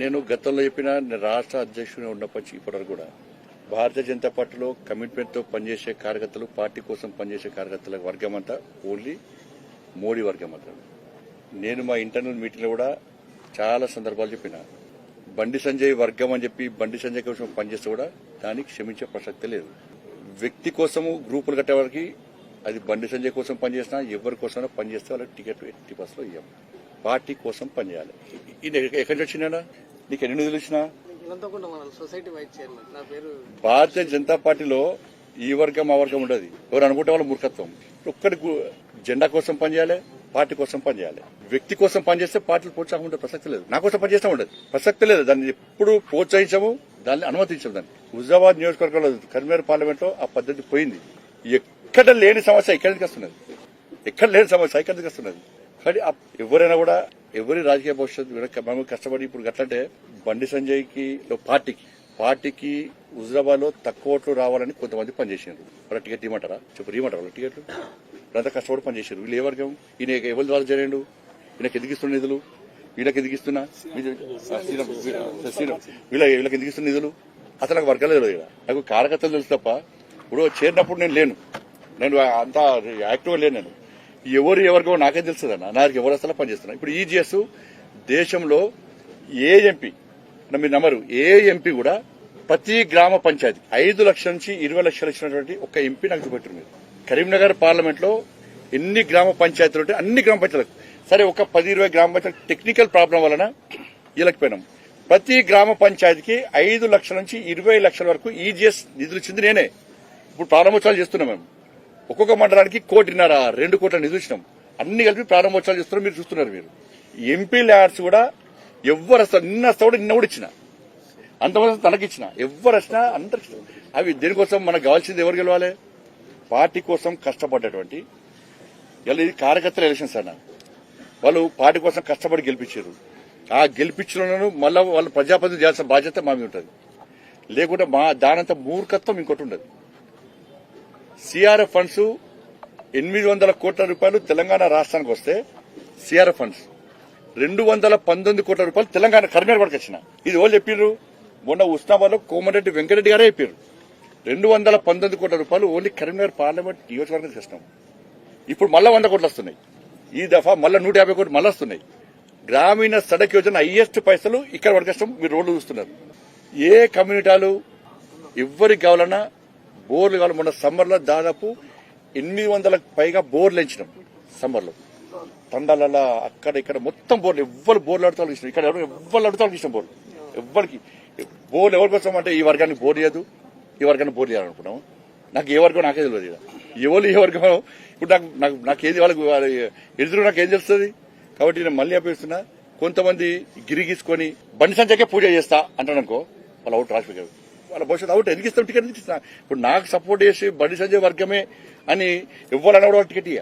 నేను గతంలో చెప్పిన రాష్ట్ర అధ్యక్షుడిగా ఉన్నప్పటి ఇప్పటివరకు కూడా భారతీయ జనతా పార్టీలో కమిట్మెంట్ తో పనిచేసే కార్యకర్తలు, పార్టీ కోసం పనిచేసే కార్యకర్తల వర్గం అంతా ఓన్లీ మోడీ వర్గం మాత్రం. నేను మా ఇంటర్నల్ మీటింగ్ లో కూడా చాలా సందర్భాలు చెప్పిన, బండి సంజయ్ వర్గం అని చెప్పి బండి సంజయ్ కోసం పనిచేస్తే కూడా దానికి క్షమించే ప్రసక్తే లేదు. వ్యక్తి కోసము గ్రూపులు కట్టేవారికి అది బండి సంజయ్ కోసం పనిచేసినా ఎవరి కోసమైనా పనిచేస్తే వాళ్ళకి టికెట్ 80% ఇవ్వం. పార్టీ కోసం పనిచేయాలి. ఈయన ఎక్కడి నుంచి వచ్చినా, నీకు ఎన్ని నిధులు ఇచ్చినా, భారతీయ జనతా పార్టీలో ఈ వర్గం ఆ వర్గం ఉండదు. ఎవరు అనుకుంటే వాళ్ళ మూర్ఖత్వం. ఒక్కడి జెండా కోసం పనిచేయాలి, పార్టీ కోసం పనిచేయాలి. వ్యక్తి కోసం పనిచేస్తే పార్టీలు ప్రోత్సాహం ఉండే ప్రసక్తి లేదు. నా కోసం పనిచేస్తా ఉండదు, ప్రసక్తి లేదు. దాన్ని ఎప్పుడు ప్రోత్సహించము, దాన్ని అనుమతించము. దాన్ని హుజాబాద్ నియోజకవర్గంలో కరీంనగర్ పార్లమెంట్ లో ఆ పద్ధతి పోయింది. ఎక్కడ లేని సమస్య ఇక్కడికి వస్తున్నది, ఎక్కడ లేని సమస్య ఇక్కడికి వస్తున్నది. కానీ ఎవరైనా కూడా ఎవరి రాజకీయ భవిష్యత్తు మనం కష్టపడి ఇప్పుడు గట్లంటే బండి సంజయ్ కి పార్టీకి హుజరాబాద్ లో తక్కువ ఓట్లు రావాలని కొంతమంది పనిచేసారు. వాళ్ళ టికెట్ ఇవ్వమంటారా? చెప్పు, ఇవ్వమంటారా వాళ్ళ టికెట్లు? వీళ్ళంతా కష్టపడి పనిచేశారు. వీళ్ళు ఏ వర్గం? ఈయన ఎవరి ద్వారా జరిగిండు? ఈయనకి ఎదిగిస్తున్న నిధులు, వీళ్ళకి ఎదిగిస్తున్నా, వీళ్ళకి ఎదిగిస్తున్న నిధులు అసలు నాకు వర్గాలు తెలియదు. నాకు కార్యకర్తలు తెలుసు తప్ప ఇప్పుడు చేరినప్పుడు నేను అంతా యాక్టివ్గా లేను. నేను ఎవరికో నాకేం తెలుస్తుందన్న, నాకు ఎవరు అసలు పనిచేస్తున్నా. ఇప్పుడు ఈజీఎస్ దేశంలో ఏ ఎంపీ, మీరు నమ్మరు, ఏ ఎంపీ కూడా ప్రతి గ్రామ పంచాయతీ 5 లక్షల నుంచి 20 లక్షలు ఇచ్చినటువంటి ఒక ఎంపీ నాకు చూపెట్టారు. మీరు కరీంనగర్ పార్లమెంట్ లో ఎన్ని గ్రామ పంచాయతీలు ఉంటే అన్ని గ్రామ పంచాయతీలకు సరే ఒక 10-20 గ్రామ పంచాయతీ టెక్నికల్ ప్రాబ్లం వలన ఇవ్వలేకపోయినాం. ప్రతి గ్రామ పంచాయతీకి 5 లక్షల నుంచి 20 లక్షల వరకు ఈజీఎస్ నిధులు ఇచ్చింది నేనే. ఇప్పుడు ప్రారంభోత్సవాలు చేస్తున్నాం. మేము ఒక్కొక్క మండలానికి 1.5-2 కోట్ల నిధులు ఇచ్చినాం. అన్ని కలిపి ప్రారంభోత్సవాలు చేస్తున్నాం. మీరు చూస్తున్నారు. మీరు ఎంపీ ల్యాడ్స్ కూడా ఎవరు వస్తారు, నిన్న కూడా ఇచ్చిన, అంతమంది తనకిచ్చిన, ఎవరు వచ్చినా అందరికి. అవి దేనికోసం మనకు కావాల్సింది ఎవరు గెలవాలి? పార్టీ కోసం కష్టపడ్డటువంటి ఇలా ఇది కార్యకర్తల ఎలక్షన్స్ అన్న, వాళ్ళు పార్టీ కోసం కష్టపడి గెలిపించారు. ఆ గెలిపించలను మళ్ళా వాళ్ళు ప్రజాప్రతినిధి చేయాల్సిన బాధ్యత మా మీద ఉంటుంది. లేకుంటే మా దానంత మూర్ఖత్వం ఇంకోటి ఉండదు. సిఆర్ఎఫ్ ఫండ్స్ 800 కోట్ల రూపాయలు తెలంగాణ రాష్ట్రానికి వస్తే సిఆర్ఎఫ్ ఫండ్స్ 219 కోట్ల రూపాయలు తెలంగాణ కరీంనగర్ వరకు వచ్చిన. ఇది వాళ్ళు చెప్పారు. మొన్న ఉస్నాబాద్లో కోమటిరెడ్డి వెంకటరెడ్డి గారే చెప్పారు. 219 కోట్ల రూపాయలు ఓన్లీ కరీంనగర్ పార్లమెంట్ నియోజకవర్గం చేసినాం. ఇప్పుడు మళ్ళా 100 కోట్లు వస్తున్నాయి. ఈ దఫా మళ్ళా 150 కోట్లు మళ్ళీ వస్తున్నాయి. గ్రామీణ సడక్ యోజన హైయెస్ట్ పైసలు ఇక్కడ వరకు వస్తాం. మీరు రోడ్లు చూస్తున్నారు. ఏ కమ్యూనిటీలు ఎవరికి కావాలన్నా బోర్లు కావాలి. మొన్న సమ్మర్ లో దాదాపు 800లకు పైగా బోర్లు ఎంచినాం. సమ్మర్ లో తండాలలో అక్కడ ఇక్కడ మొత్తం బోర్లు, ఎవ్వరు బోర్లు అడుగుతానికి ఇష్టం. ఇక్కడ ఎవ్వరు అడుగుతానికి ఇష్టం. బోర్లు ఎవ్వరికి బోర్లు ఎవరికి వస్తాం అంటే ఈ వర్గానికి బోర్లు చేయదు, ఈ వర్గాన్ని బోర్లు చేయాలనుకున్నాం. నాకు ఏ వర్గం నాకే తెలియదు. ఎవరు ఏ వర్గం ఇప్పుడు నాకేది వాళ్ళకి ఎదురు నాకేం తెలుస్తుంది. కాబట్టి నేను మళ్ళీ అప్పగిస్తున్నా. కొంతమంది గిరిగీసుకొని బండి సంజయ్కే పూజ చేస్తా అంటాడనుకో, వాళ్ళ అవుట్ రాసిపోయారు. వాళ్ళ భవిష్యత్తు అవుట్ ఎందుకు ఇస్తాం? టికెట్ ఎందుకు ఇస్తున్నా? ఇప్పుడు నాకు సపోర్ట్ చేసి బండి సంజయ్ వర్గమే అని ఇవ్వాలన్నా కూడా టికెట్ ఇయ్య.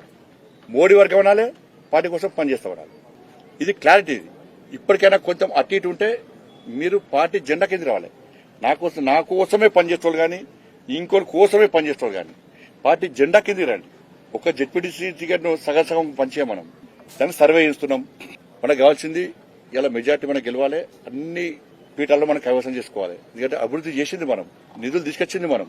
మోడీ వర్గం అనాలి, పార్టీ కోసం పనిచేస్తా ఉండాలి. ఇది క్లారిటీ. ఇది ఇప్పటికైనా కొంచెం అటు ఇటు ఉంటే మీరు పార్టీ జెండా కింద రావాలి. నా కోసమే పనిచేస్తారు కానీ ఇంకోటి కోసమే పనిచేస్తారు కానీ పార్టీ జెండా కింద రండి. ఒక జెడ్పీటీసీ టికెట్ ను సగం పంచే మనం దాన్ని సర్వే చేస్తున్నాం. మనకు కావాల్సింది ఇలా మెజార్టీ మనకు గెలవాలి. అన్ని పీఠాల్లో మనం కైవసం చేసుకోవాలి. ఎందుకంటే అభివృద్ధి చేసింది మనం, నిధులు తీసుకొచ్చింది మనం,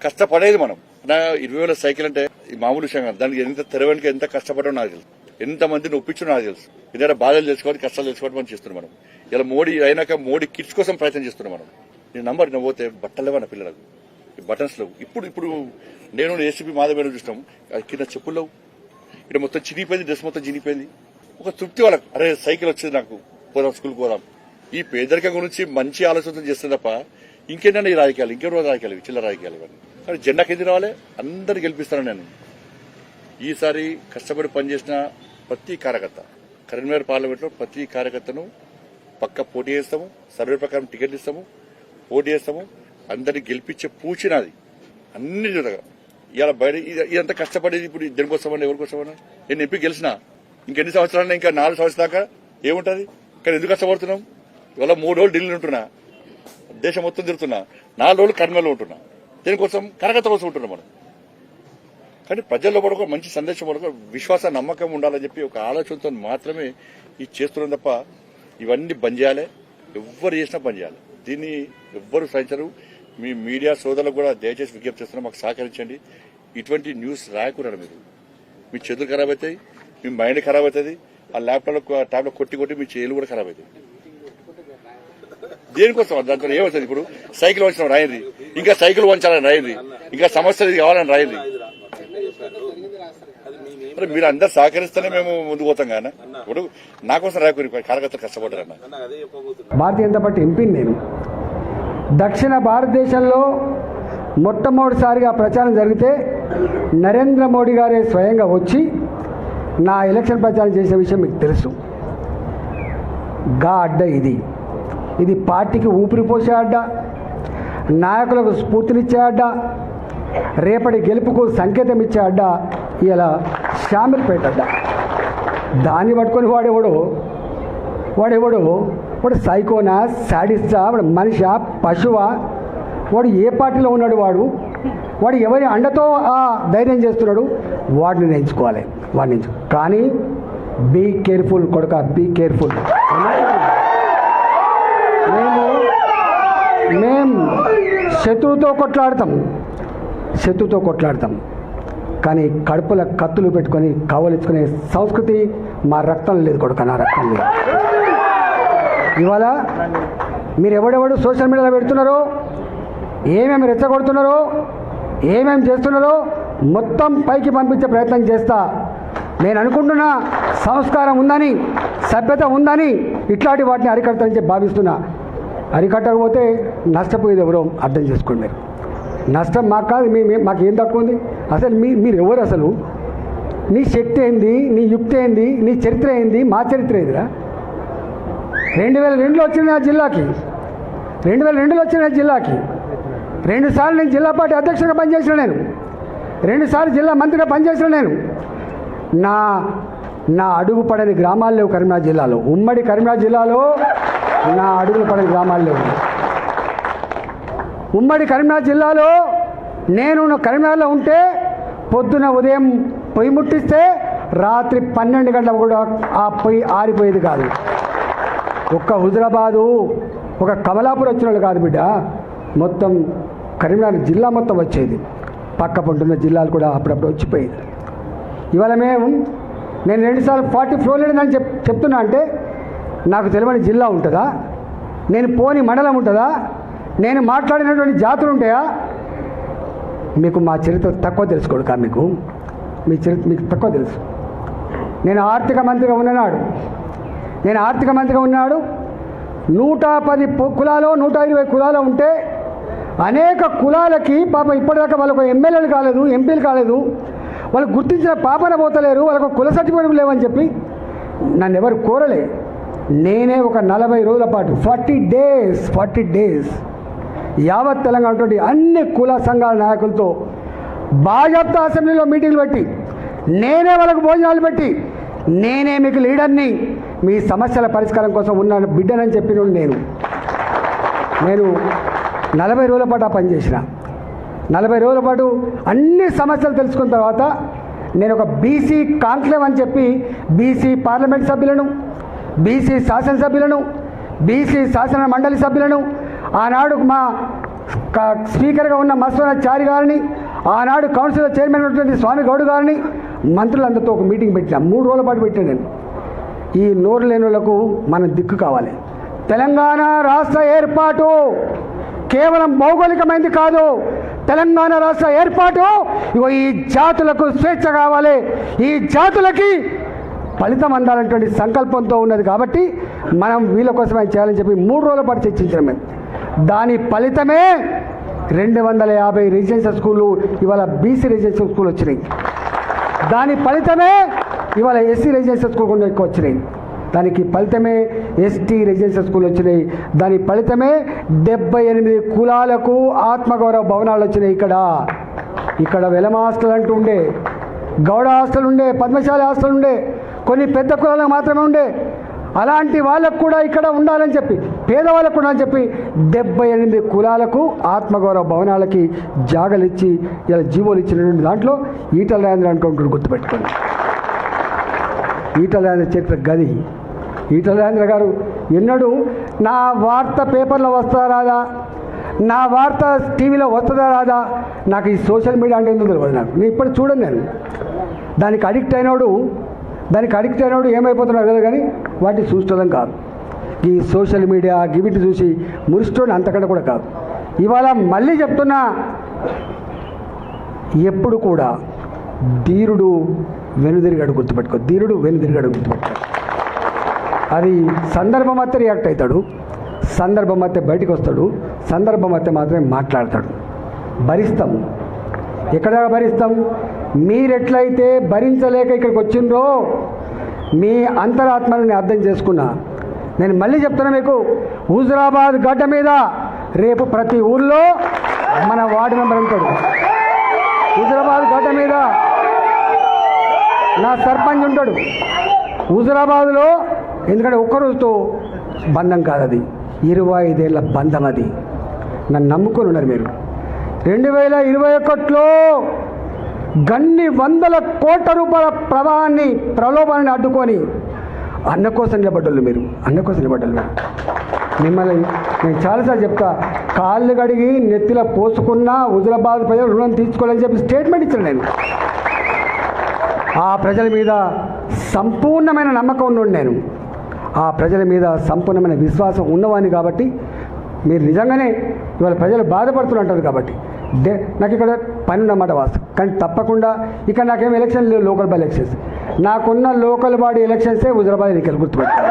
కష్టపడేది మనం. 20,000 సైకిల్ అంటే ఈ మామూలు విషయం కాదు. దానికి ఎంత తెరవడానికి ఎంత కష్టపడడం నాకు తెలుసు, ఎంత మందిని ఒప్పించడం నాకు తెలుసు. ఇదే బాధలు తెలుసుకోవాలి, కష్టాలు తెలుసుకోవడం మనం చేస్తున్నాం. మనం ఇలా మోడీ అయినాక మోడీ కిట్స్ కోసం ప్రయత్నం చేస్తున్నాం. మనం నేను నంబర్ నువ్వు పోతే బట్టలేవా నా పిల్లలకు, బటన్స్ లేవు. ఇప్పుడు నేను ఏసీపీ మాధవ్ చూసినాం, కింద చెప్పులు లేవు. ఇక్కడ మొత్తం చినిగిపోయింది, డ్రెస్ మొత్తం చినిగిపోయింది. ఒక తృప్తి వాళ్ళకు, అరే సైకిల్ వచ్చింది నాకు, పోదాం స్కూల్కి పోదాం. ఈ పేదరికం గురించి మంచి ఆలోచన చేస్తుంది తప్ప ఇంకేంటంటే ఈ రాజకీయాలు, ఇంకెవరో రాజకీయాలు, చిల్లర రాజకీయాలు ఇవన్నీ. కానీ జెండా కింద రావాలి, అందరు గెలిపిస్తాను. నేను ఈసారి కష్టపడి పనిచేసిన ప్రతి కార్యకర్త, కరీంనగర్ పార్లమెంట్ లో ప్రతి కార్యకర్తను పక్క పోటీ చేస్తాము. సర్వే ప్రకారం టికెట్లు ఇస్తాము, పోటీ చేస్తాము. అందరినీ గెలిపించే పూచినది అన్ని ఇలా బయట ఇదంతా కష్టపడేది. ఇప్పుడు దేనికోసమన్నా, ఎవరికోసమన్నా? నేను ఎంపీ గెలిచినా ఇంకెన్ని సంవత్సరాలు, ఇంకా 4 సంవత్సరాల దాకా ఏముంటది? కానీ ఎందుకు కష్టపడుతున్నాం? ఇవాళ 3 రోజులు ఢిల్లీలో ఉంటున్నా, దేశం మొత్తం తిరుగుతున్నా, 4 రోజులు కరీంనగర్లో ఉంటున్నా. దేనికోసం? కార్యకర్త కోసం ఉంటున్నాం మనం. కానీ ప్రజల్లో కూడా ఒక మంచి సందేశం, కూడా విశ్వాస నమ్మకం ఉండాలని చెప్పి ఒక ఆలోచనతో మాత్రమే ఇది చేస్తున్నాం తప్ప ఇవన్నీ బంద్ చేయాలి. ఎవ్వరు చేసినా పని చేయాలి. దీన్ని ఎవ్వరు సహించరు. మీ మీడియా సోదరులకు కూడా దయచేసి విజ్ఞప్తి చేస్తున్నా, మాకు సహకరించండి. ఇటువంటి న్యూస్ రాయకూడదు. మీరు మీ చేతులు ఖరాబ్ అవుతాయి, మీ మైండ్ ఖరాబ్ అవుతుంది. ఆ ట్యాబ్లో కొట్టి మీ చేతులు కూడా ఖరాబ్ అవుతాయి. దేనికోసం దాంతో ఏమవుతుంది? ఇప్పుడు సైకిల్ వంచడం రాయండి, ఇంకా సైకిల్ వంచాలని రాయండి, ఇంకా సమస్యలు ఇది కావాలని రాయండి. మరి మీరు అందరు సహకరిస్తేనే మేము ముందుకు పోతాం కానీ ఇప్పుడు నా కోసం రాయకూరి కార్యకర్తలు కష్టపడ్డారన్న. భారతీయ జనతా పార్టీ ఎంపీని నేను. దక్షిణ భారతదేశంలో మొట్టమొదటిసారిగా ప్రచారం జరిగితే నరేంద్ర మోడీ గారే స్వయంగా వచ్చి నా ఎలక్షన్ ప్రచారం చేసిన విషయం మీకు తెలుసు. గా అడ్డ ఇది పార్టీకి ఊపిరి పోసే అడ్డ, నాయకులకు స్ఫూర్తినిచ్చే అడ్డ, రేపటి గెలుపుకు సంకేతం ఇచ్చే అడ్డ ఇలా షామిల్పేట అడ్డ. దాన్ని పట్టుకొని వాడు సైకోనా, శాడిస్టా, వాడు మనిషా, పశువా, వాడు ఏ పార్టీలో ఉన్నాడు, వాడు ఎవరి అండతో ఆ ధైర్యం చేస్తున్నాడు, వాడిని ఎంచుకోవాలి. కానీ బీ కేర్ఫుల్ కొడుక, బీ కేర్ఫుల్. మేము శత్రువుతో కొట్లాడతాం కానీ కడుపుల కత్తులు పెట్టుకొని కావలించుకునే సంస్కృతి మా రక్తం లేదు కొడుక, నా రక్తం లేదు. ఇవాళ మీరు ఎవడెవడు సోషల్ మీడియాలో పెడుతున్నారో, ఏమేమి రెచ్చగొడుతున్నారో, ఏమేమి చేస్తున్నారో మొత్తం పైకి పంపించే ప్రయత్నం చేస్తా. నేను అనుకుంటున్నా సంస్కారం ఉందని, సభ్యత ఉందని ఇట్లాంటి వాటిని అరికడతానని చెప్పి భావిస్తున్నా. అరికట్టకపోతే నష్టపోయేది ఎవరో అర్థం చేసుకోండి. మీరు నష్టం మాకు కాదు, మాకేం తక్కువ ఉంది? అసలు మీరు ఎవరు? అసలు నీ శక్తి ఏంది, నీ యుక్తి ఏంది, నీ చరిత్ర ఏంది, మా చరిత్ర ఏదిరా? 2002లో వచ్చిన నా జిల్లాకి 2 సార్లు నేను జిల్లా పార్టీ అధ్యక్షుడిగా పనిచేసిన, నేను 2 సార్లు జిల్లా మంత్రిగా పనిచేసిన. నేను నా అడుగు పడని గ్రామాలు లేవు కరీంనగర్ జిల్లాలో. ఉమ్మడి కరీంనగర్ జిల్లాలో నా అడుగులు పడని గ్రామాలు లేవు. ఉమ్మడి కరీంనగర్ జిల్లాలో నేను కరీంనగర్లో ఉంటే పొద్దున ఉదయం పొయ్యి ముట్టిస్తే రాత్రి 12 గంటలకు కూడా ఆ పొయ్యి ఆరిపోయేది కాదు. ఒక్క హుజరాబాదు, ఒక కమలాపూర్ వచ్చిన వాళ్ళు కాదు బిడ్డ, మొత్తం కరీంనగర్ జిల్లా మొత్తం వచ్చేది. పక్క పంటున్న జిల్లాలు కూడా అప్పుడప్పుడు వచ్చిపోయేది. ఇవాళ నేను 2 సార్లు 40 ఫ్లోర్ లేదని చెప్తున్నా అంటే నాకు తెలియని జిల్లా ఉంటుందా? నేను పోని మండలం ఉంటుందా? నేను మాట్లాడినటువంటి జాతులు ఉంటాయా? మీకు మా చరిత్ర తక్కువ తెలుసుకోడుకా, మీ చరిత్ర మీకు తక్కువ తెలుసు. నేను ఆర్థిక మంత్రిగా ఉన్నాడు 110 కులాలు 120 కులాలు ఉంటే అనేక కులాలకి పాపం ఇప్పటిదాకా వాళ్ళకు ఎమ్మెల్యేలు కాలేదు, ఎంపీలు కాలేదు, వాళ్ళు గుర్తించిన పాపన పోతలేరు, వాళ్ళకు కుల సర్టిఫికేట్ లేవని చెప్పి నన్ను ఎవరు కోరలే. నేనే ఒక 40 రోజుల పాటు 40 డేస్ యావత్ తెలంగాణ అన్ని కుల సంఘాల నాయకులతో భాజపా అసెంబ్లీలో మీటింగ్లు పెట్టి, నేనే వాళ్ళకు భోజనాలు పెట్టి, నేనే మీకు లీడర్ని, మీ సమస్యల పరిష్కారం కోసం ఉన్న బిడ్డనని చెప్పిన నేను 40 రోజుల పాటు ఆ పనిచేసిన. 40 రోజుల పాటు అన్ని సమస్యలు తెలుసుకున్న తర్వాత నేను ఒక బీసీ కాంక్లేవ్ అని చెప్పి బీసీ పార్లమెంట్ సభ్యులను, బీసీ శాసనసభ్యులను, బీసీ శాసన మండలి సభ్యులను, ఆనాడు మా స్పీకర్గా ఉన్న మత్స్వనాచారి గారిని, ఆనాడు కౌన్సిల్ చైర్మన్ ఉన్నటువంటి స్వామి గౌడ్ గారిని, మంత్రులందరితో ఒక మీటింగ్ పెట్టిన. 3 రోజుల పాటు పెట్టాను నేను. ఈ నోరు లేని వాళ్ళకు మనం దిక్కు కావాలి. తెలంగాణ రాష్ట్ర ఏర్పాటు కేవలం భౌగోళికమైంది కాదు. తెలంగాణ రాష్ట్ర ఏర్పాటు ఈ జాతులకు స్వేచ్ఛ కావాలి, ఈ జాతులకి ఫలితం అందాలనేటువంటి సంకల్పంతో ఉన్నది. కాబట్టి మనం వీళ్ళ కోసమే చేయాలని చెప్పి 3 రోజుల పాటు చర్చించాం మేము. దాని ఫలితమే 250 రెసిడెన్షియల్ స్కూళ్ళు ఇవాళ బీసీ రెసిడెన్షియల్ స్కూల్ వచ్చినాయి. దాని ఫలితమే ఇవాళ ఎస్సీ రెసిడెన్షియల్ స్కూల్ కూడా ఎక్కువ వచ్చినాయి. దానికి ఫలితమే ఎస్టీ రెసిడెన్షియల్ స్కూల్ వచ్చినాయి. దాని ఫలితమే 78 కులాలకు ఆత్మగౌరవ భవనాలు వచ్చినాయి. ఇక్కడ వెలమ హాస్టల్ అంటూ ఉండే, గౌడ హాస్టల్ ఉండే, పద్మశాలి హాస్టల్ ఉండే, కొన్ని పెద్ద కులాలకు మాత్రమే ఉండే. అలాంటి వాళ్ళకు కూడా ఇక్కడ ఉండాలని చెప్పి, పేదవాళ్ళకు ఉండాలని చెప్పి 78 కులాలకు ఆత్మగౌరవ భవనాలకి జాగలు ఇచ్చి ఇలా జీవోలు ఇచ్చినటువంటి దాంట్లో ఈటల రాజేంద్ర అనుకుంటారు. గుర్తుపెట్టుకోండి, ఈటల రాజేంద్ర చరిత్ర గది. ఈటల రాజేంద్ర గారు ఎన్నడూ నా వార్త పేపర్లో వస్తుందా రాదా, నా వార్త టీవీలో వస్తుందా రాదా, నాకు ఈ సోషల్ మీడియా అంటే ఎందుకు తెలియదు. నేను ఇప్పుడు చూడండి, నేను దానికి అడిక్ట్ అయినోడు ఏమైపోతున్నాడు కదా, కానీ వాటిని చూసుకోవడం కాదు. ఈ సోషల్ మీడియా గివిటి చూసి మురిస్టోని అంతకంటే కూడా కాదు. ఇవాళ మళ్ళీ చెప్తున్నా, ఎప్పుడు కూడా ధీరుడు వెనుదిరిగాడు గుర్తుపెట్టుకో, ధీరుడు వెనుదిరిగాడు గుర్తుపెట్టుకో. అది సందర్భం అయితే రియాక్ట్ అవుతాడు, సందర్భం అయితే బయటికి వస్తాడు, సందర్భం అయితే మాత్రమే మాట్లాడతాడు. భరిస్తాం, ఎక్కడ భరిస్తాం? మీరెట్లయితే భరించలేక ఇక్కడికి వచ్చిండ్రో మీ అంతరాత్మను నేను అర్థం చేసుకున్నా. నేను మళ్ళీ చెప్తున్నా మీకు, హుజురాబాద్ గడ్డ మీద రేపు ప్రతి ఊళ్ళో మన వార్డు మెంబర్ ఉంటాడు. హుజురాబాద్ గడ్డ మీద నా సర్పంచ్ ఉంటాడు హుజురాబాద్లో. ఎందుకంటే ఒక్కరోజుతో బంధం కాదు, అది 25 ఏళ్ళ బంధం. అది నన్ను నమ్ముకొని ఉన్నారు మీరు. 2021లో గన్ని వందల కోట్ల రూపాయల ప్రలోభాన్ని అడ్డుకొని అన్న కోసం నిలబడ్డోళ్ళు మీరు, అన్న కోసం నిలబడ్డోళ్ళు మీరు. మిమ్మల్ని నేను చాలాసార్లు చెప్తా, కాళ్ళు కడిగి నెత్తిలో పోసుకున్న హుజురాబాద్ ప్రజలు రుణం తీసుకోవాలని చెప్పి స్టేట్మెంట్ ఇచ్చాను నేను. ఆ ప్రజల మీద సంపూర్ణమైన నమ్మకం ఉన్నోడు నేను, ఆ ప్రజల మీద సంపూర్ణమైన విశ్వాసం ఉన్నవాడిని. కాబట్టి మీరు నిజంగానే ఇవాళ ప్రజలు బాధపడుతుంటారు. కాబట్టి నాకు ఇక్కడ పని ఉన్నమాట వాస్తవం, కానీ తప్పకుండా ఇక్కడ నాకేం ఎలక్షన్ లేవు, లోకల్ బాడీ ఎలక్షన్స్. నాకున్న లోకల్ బాడీ ఎలక్షన్సే హుజురాబాద్ ఎన్నికలు, గుర్తుపెట్టాను.